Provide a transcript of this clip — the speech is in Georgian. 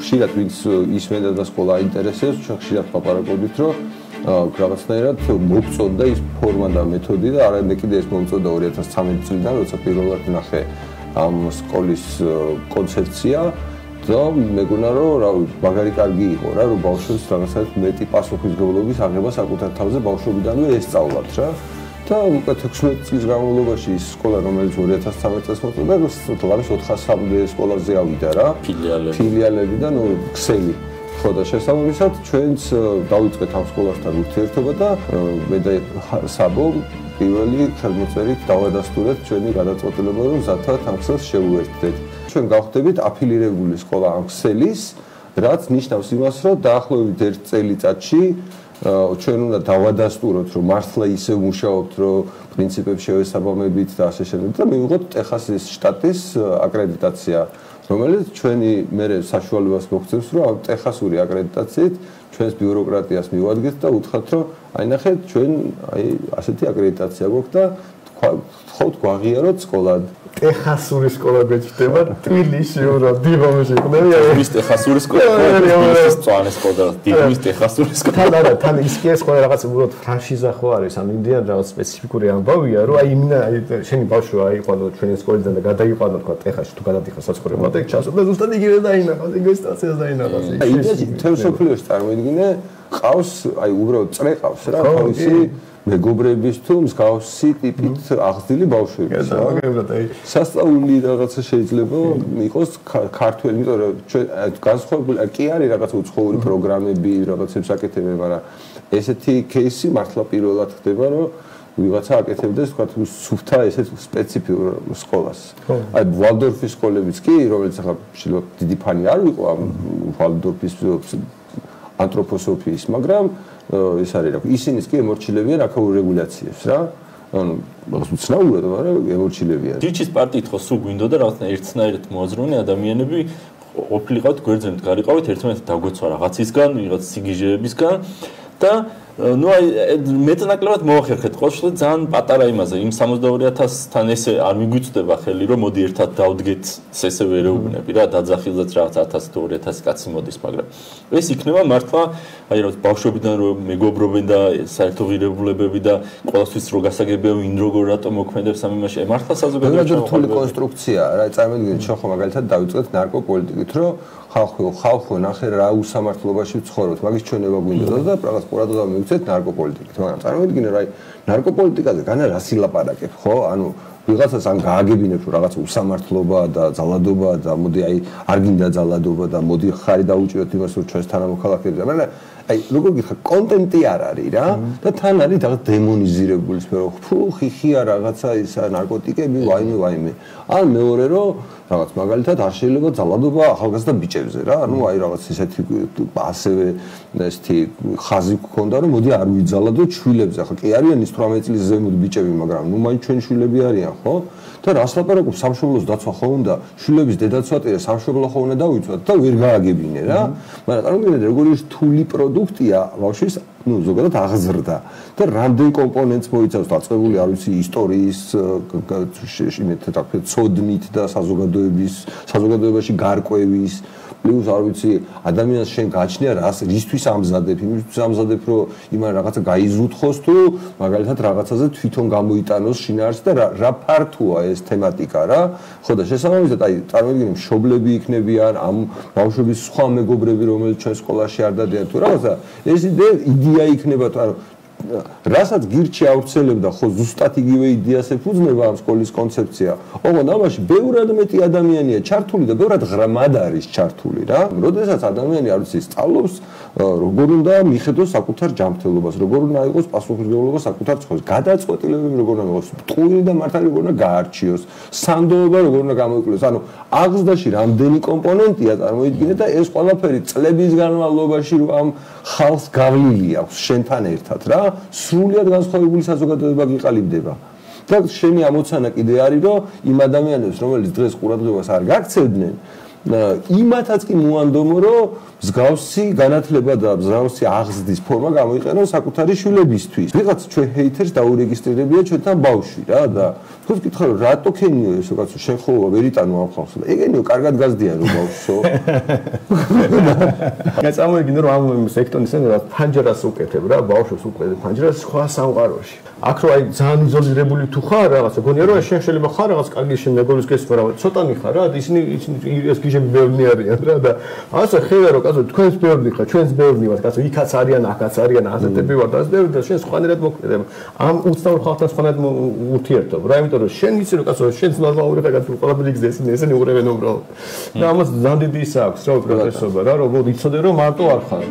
ხშირად ვინც ისმენდა და სკოლა აინტერესებს, ჩვენ ხშირად ვლაპარაკობთ, რომ რაღაცნაირად მოგწონდა ის ფორმა და მეთოდი და არამედ კიდე ეს მომწონდა 2013 წლიდან, როცა პირველად ნახე ამ სკოლის კონცეფცია და მეგონა რომ რა მაგარი კარგი იყო რა, რომ ბავშვებს რაღაცნაირად მეტი პასუხისმგებლობის აღება საკუთარ თავზე ბავშვობიდანვე ესწავლათ რა. და უკვე 16 წლის განმავლობაში ის სკოლა, რომელიც 2013 წელს მოწოდა, ლამის 400-მდე სკოლაზე ავიდა რა. ფილიალებიდან ქსელი. ხო და შესაბამისად ჩვენც დავიწყეთ ამ სკოლასთან ურთიერთობა და მე და საბო პირველი ხელმოწერით დავადასტურეთ ჩვენი გადაწყვეტილება, რომ ზათათ ამ ქსელს შევუერთდეთ. ჩვენ გავხდებით აფილირებული სკოლა ამ ქსელის, რაც ნიშნავს იმას, რომ დაახლოებით 1 წელიწადში ჩვენ უნდა დავადასტუროთ, რომ მართლა ისე მუშაობთ, რომ პრინციპებს შევესაბამებით და ასე შემდეგ და მივიღოთ ტეხასის შტატის აკრედიტაცია, რომელიც ჩვენი მერე საშუალებას მოგცემს, რომ ამ ტეხასური აკრედიტაციით ჩვენს ბიუროკრატიას მივადგეთ და უთხრათ, რომ აი ნახეთ, ჩვენ აი ასეთი აკრედიტაცია გვაქვს და თქვათ გვაღიაროთ სკოლა. ტეხასური სკოლა გვეჭდება თბილისში, რა დიბომში ხდები? ის ტეხასური სკოლა, ის წვანე სკოლა, დიბომის ტეხასური სკოლა. თან ის კი ეს ყველა რაღაც უბრალოდ ფრანშიზა ხო არის, ან იმდიან რაღაც სპეციფიკური ამბავია, რომ აი შენი ბავშვი აიყვანო ჩვენი სკოლიდან და გადაიყვანო თქვა ტეხასში თუ გადადიხარ საცხოვრებლად, ეგ ჩასვლა ზუსტად იგივე დაინახავს, იგივე სტაციას დაინახავს. აი ეს თელ სოფლიოში წარმოიდგინე, ყავს, აი უბრალოდ წრე ყავს რა, თავისი მეგობრების თუ მსგავსი ტიპით აღზრდილი ბავშვების. სასწაული რაღაცა შეიძლება იყოს ქართველი, იმიტომ რომ ჩვენ განსხვავებული კი არის რაღაც უცხოური პროგრამები, რაღაცებს აკეთებენ, მაგრამ ესეთი кейსი მართლა პირველად ხდება, რომ ვიღაცა აკეთებდეს თქვა სუფთა ესეთ სპეციფიურ სკოლას. აი ვალდორფის სკოლებიც კი, რომელიც ახლა შეიძლება დიდი ფანი არ ვიყო ამ ვალდორფის ანთროპოსოფიის, მაგრამ ეს არის რა, ისინიც კი ემორჩილებიან აქაურ რეგულაციებს რა. ანუ რაღაც უცნაურად, მაგრამ ემორჩილებიან. ჯიჩის პარტიით ხო სულ გვინდოდა რაღაცა ერთნაირად მოაზროვნე ადამიანები ყოფილიყავთ გვერდზე მდგარიყავით ერთმანეთს დაგვეცვა რაღაცისგან, რაღაც სიგიჟეებისგან და ну აი მეტნაკლებად მოახერხეთ ყოველშაბათი ძალიან პატარა იმაზე იმ 62000-თან ესე არ მიგვიწდება ხელი რომ მოდი ერთად დავდგეთ ესე ვერეუბნები რა დაძახილდეთ რაღაც 1000 თუ 2000 კაცი მოდის მაგრამ ეს იქნება მართლა აი რა ბავშვებიდან რომ მეგობრობენ და საერთო ღირებულებები და ყოველთვის რო გასაგებია ვინ როგორ რატომ მოქმედებს ამ იმაში მართლა საზოგადოებაში რთული კონსტრუქციაა რა წარმოიდგინეთ ჩვენ ხო მაგალითად დავიწყეთ ნარკოპოლიტიკით რომ ხალხო ნახე რა უსამართლობაში ვცხოვრობთ მაგის ჩვენება გვინდოდა და რაღაც ყურადღება მივცეთ ნარკოპოლიტიკით მაგრამ წარმოიდგინე რა ნარკოპოლიტიკაზე განა რა სილაპარაკებ ხო ანუ ვიღაცას ან გააგებინებ რომ რაღაც უსამართლობა და ძალადობა და მოდი აი არ გინდა ძალადობა და მოდი ხარი დაუჭიროთ იმას რომ ჩვენს თანამოქალაქეებს მაგრამ აი როგორ გიხარ კონტენტი არ არის რა და თან არის რაღაც დემონიზირებული სფერო ფუ ხიხია რაღაცა ისა ნარკოტიკები ვაიმე ან მეორე რომ რაღაც მაგალითად არ შეიძლება ძალადობა ახალგაზრდა ბიჭებზე რა ანუ აი რაღაც ისეთი ასევე ესეთი ხაზი გქონდა რომ მოდი არ ვიძალადოთ შვილებზე ახლა კი არიან ის 18 წლის ზემოთ ბიჭები მაგრამ ნუ მაინც ჩვენი შვილები არიან ხო და რას ლაპარაკობ სამშობლოს დაცვა ხო უნდა შვილების დედაცვატირა სამშობლო ხო უნდა დავიცვათ და ვერ გააგებინე რა მაგრამ წარმოიდგინეთ როგორი რთული პროდუქტია ბავშვის ну ზოგადად აღზრდა და რამდენ კომპონენტს მოიცავს დაწყებული არ ვიცი ისტორიის იმით თქვა ცოდნით და საზოგადოებაში გარკვევის პლუს არ ვიცი ადამიანს შენ გაჩნია რისთვის ამზადებ იმისთვის ამზადებ რომ იმან რაღაცა გაიზუთხოს თუ მაგალითად რაღაცაზე თვითონ გამოიტანოს შინაარსი და რა ფართოა ეს თემატიკა რა ხო და შესაბამისად აი წარმოიდგინე მშობლები იქნებიან ამ ბავშვების სხვა მეგობრები რომელიც ჩვენ სკოლაში არ დადიან თუ რაღაცა ეს იდეა იქნება თუ ანუ რასაც გირჩი ავრცელებდა ხო ზუსტად იგივე იდეას ეფუძნება ამ სკოლის კონცეფცია. ოღონდ ამაში ბევრად მეტი ადამიანია ჩართული და ბევრად ღრმად არის ჩართული რა. როდესაც ადამიანი არ ვიცი სწავლობს როგორ უნდა მიხედოს საკუთარ ჯანმრთელობას, როგორ უნდა იყოს პასუხისმგებლობა საკუთარ ცხოვრებას, გადაწყვეტილებები როგორ უნდა იყოს, ტყუილი და მართალი როგორ უნდა გაარჩიოს, სანდოობა როგორ უნდა გამოიკვლიოს. ანუ აღზრდაში რამდენი კომპონენტია წარმოიდგინეთ და ეს ყველაფერი წლების განმავლობაში რომ ამ ხალხს გავლილი აქვს შენთან ერთად რა. სრულიად განსხვავებული საზოგადოება გიყალიბდება. და შენი ამოცანა კიდე არის, რომ იმ ადამიანებს, რომელიც დღეს ყურადღებას არ გაქცევდნენ, იმათაც კი მოანდომო, რომ მსგავსი განათლება და მსგავსი აღზრდის ფორმა გამოიყენოს საკუთარი შვილებისთვის. ვიღაც ჩვენ ჰეითერს დაურეგისტრირებია ჩვენთან ბავშვი რა და თუ ვკითხავ რომ რატო ქენიო ეს უკაცო შენ ხო ვერიტანო ამ ხალხს და ეგენიო კარგად გაზდიან რომ ბავშვო. გაწამოიგინო რომ ამ სექტონის რა ფანჯარას უკეთებ რა ბავშვს უკეთებ ფანჯარას სხვა სამყაროში. აქ რო აი ძალიან იზოლირებული თუ ხარ რაღაცა გონია რომ შენ შეიძლება ხარ რაღაც კარგი შენ მეგობრის გესწრა ცოტანი ხარ რა ისინი ეს გიჟები ბევრი არიან რა და ასე ხედა რომ კაცო თქვენს ბევრი ხარ ჩვენს ბევრი ვარ კაცო იქაც არიან აქაც არიან ასეთები ვარ და ასე და შენ სხვანაირად მოქმედება ამ უცნაურ ხალხთან სხვანაირად ურთიერთობ რა იმიტომ რომ შენ იცი რომ კაცო შენს ნორმალური ხარ კაცო ყველაფერი გზეს ესენი უყურებენ უბრალოდ და ამას ძალიან დიდი ის აქვს რა უპირატესობა რა რომ იცოდე რომ მარტო არ ხარ